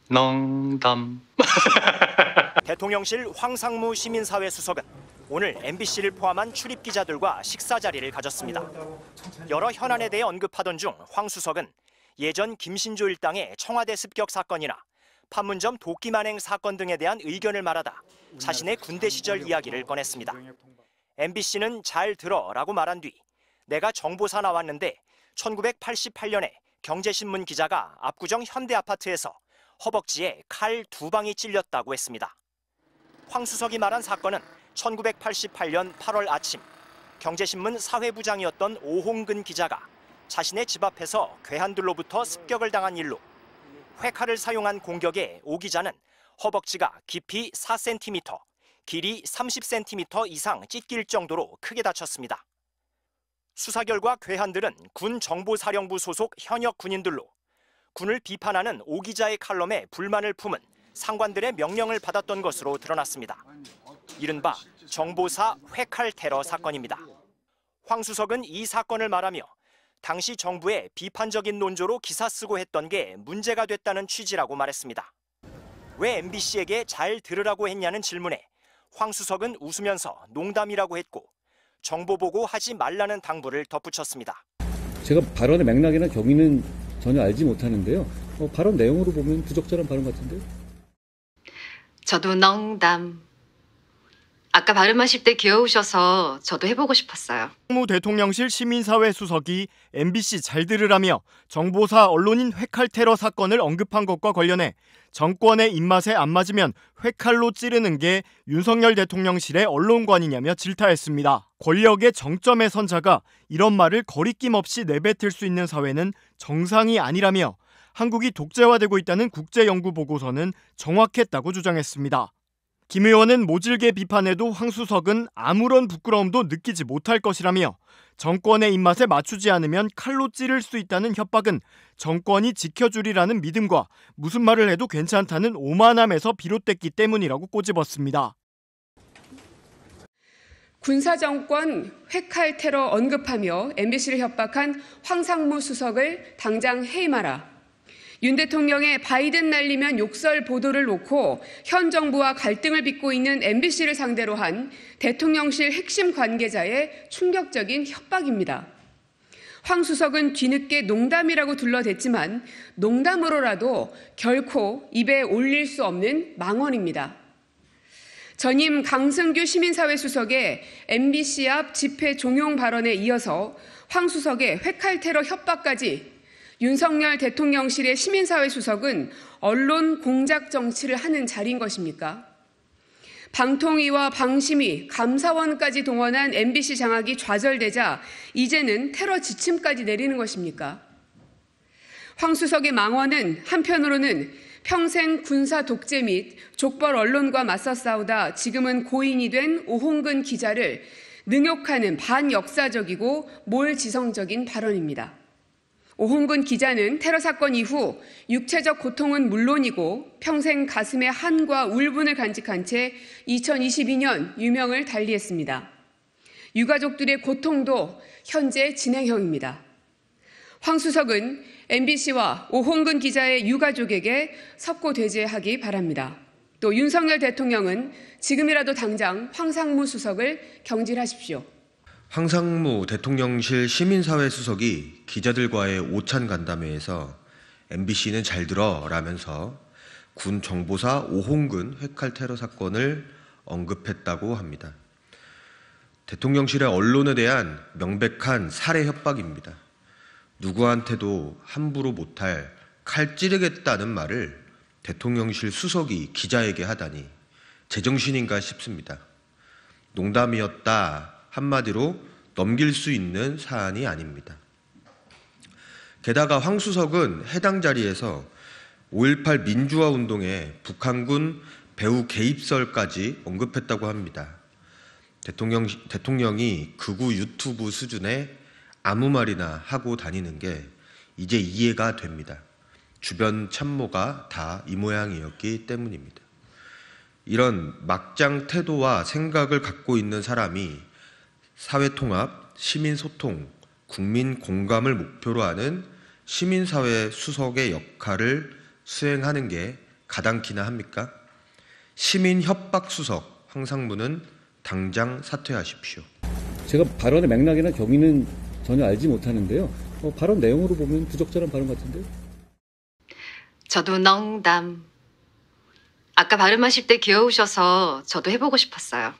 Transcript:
농담. 대통령실 황상무 시민사회 수석은 오늘 MBC를 포함한 출입 기자들과 식사 자리를 가졌습니다. 여러 현안에 대해 언급하던 중 황 수석은 예전 김신조 일당의 청와대 습격 사건이나 판문점 도끼 만행 사건 등에 대한 의견을 말하다 자신의 군대 시절 이야기를 꺼냈습니다. MBC는 잘 들어라고 말한 뒤 내가 정보사 나왔는데 1988년에 경제신문 기자가 압구정 현대아파트에서 허벅지에 칼 2방이 찔렸다고 했습니다. 황 수석이 말한 사건은 1988년 8월 아침 경제신문 사회부장이었던 오홍근 기자가 자신의 집 앞에서 괴한들로부터 습격을 당한 일로 회칼을 사용한 공격에 오 기자는 허벅지가 깊이 4cm, 길이 30cm 이상 찢길 정도로 크게 다쳤습니다. 수사 결과 괴한들은 군 정보사령부 소속 현역 군인들로 군을 비판하는 오 기자의 칼럼에 불만을 품은 상관들의 명령을 받았던 것으로 드러났습니다. 이른바 정보사 회칼 테러 사건입니다. 황 수석은 이 사건을 말하며 당시 정부의 비판적인 논조로 기사 쓰고 했던 게 문제가 됐다는 취지라고 말했습니다. 왜 MBC에게 잘 들으라고 했냐는 질문에 황 수석은 웃으면서 농담이라고 했고 정보 보고 하지 말라는 당부를 덧붙였습니다. 제가 발언의 맥락이나 경위는 전혀 알지 못하는데요. 발언 내용으로 보면 부적절한 발언 같은데요. 저도 농담. 아까 발음하실 때 귀여우셔서 저도 해보고 싶었어요. 황무 대통령실 시민사회 수석이 MBC 잘 들으라며 정보사 언론인 회칼 테러 사건을 언급한 것과 관련해 정권의 입맛에 안 맞으면 회칼로 찌르는 게 윤석열 대통령실의 언론관이냐며 질타했습니다. 권력의 정점에 선 자가 이런 말을 거리낌 없이 내뱉을 수 있는 사회는 정상이 아니라며 한국이 독재화되고 있다는 국제연구보고서는 정확했다고 주장했습니다. 김 의원은 모질게 비판해도 황 수석은 아무런 부끄러움도 느끼지 못할 것이라며 정권의 입맛에 맞추지 않으면 칼로 찌를 수 있다는 협박은 정권이 지켜주리라는 믿음과 무슨 말을 해도 괜찮다는 오만함에서 비롯됐기 때문이라고 꼬집었습니다. 군사정권 회칼 테러 언급하며 MBC를 협박한 황상무 수석을 당장 해임하라. 윤 대통령의 바이든 날리면 욕설 보도를 놓고 현 정부와 갈등을 빚고 있는 MBC를 상대로 한 대통령실 핵심 관계자의 충격적인 협박입니다. 황 수석은 뒤늦게 농담이라고 둘러댔지만 농담으로라도 결코 입에 올릴 수 없는 망언입니다. 전임 강승규 시민사회 수석의 MBC 앞 집회 종용 발언에 이어서 황 수석의 회칼 테러 협박까지 윤석열 대통령실의 시민사회 수석은 언론 공작 정치를 하는 자리인 것입니까? 방통위와 방심위, 감사원까지 동원한 MBC 장악이 좌절되자 이제는 테러 지침까지 내리는 것입니까? 황 수석의 망언은 한편으로는 평생 군사 독재 및 족벌 언론과 맞서 싸우다 지금은 고인이 된 오홍근 기자를 능욕하는 반역사적이고 몰지성적인 발언입니다. 오홍근 기자는 테러 사건 이후 육체적 고통은 물론이고 평생 가슴에 한과 울분을 간직한 채 2022년 유명을 달리했습니다. 유가족들의 고통도 현재 진행형입니다. 황 수석은 MBC와 오홍근 기자의 유가족에게 석고대죄하기 바랍니다. 또 윤석열 대통령은 지금이라도 당장 황상무 수석을 경질하십시오. 황상무 대통령실 시민사회 수석이 기자들과의 오찬 간담회에서 MBC는 잘 들어 라면서 군 정보사 오홍근 회칼 테러 사건을 언급했다고 합니다. 대통령실의 언론에 대한 명백한 살해 협박입니다. 누구한테도 함부로 못할 칼 찌르겠다는 말을 대통령실 수석이 기자에게 하다니 제정신인가 싶습니다. 농담이었다 한마디로 넘길 수 있는 사안이 아닙니다. 게다가 황 수석은 해당 자리에서 5.18 민주화 운동에 북한군 배후 개입설까지 언급했다고 합니다. 대통령이 극우 유튜브 수준의 아무 말이나 하고 다니는 게 이제 이해가 됩니다. 주변 참모가 다 이 모양이었기 때문입니다. 이런 막장 태도와 생각을 갖고 있는 사람이 사회통합, 시민소통, 국민 공감을 목표로 하는 시민사회 수석의 역할을 수행하는 게 가당키나 합니까? 시민 협박 수석 황상무는 당장 사퇴하십시오. 제가 발언의 맥락이나 경위는 전혀 알지 못하는데요. 발언 내용으로 보면 부적절한 발언 같은데요. 저도 농담. 아까 발음하실 때 귀여우셔서 저도 해보고 싶었어요.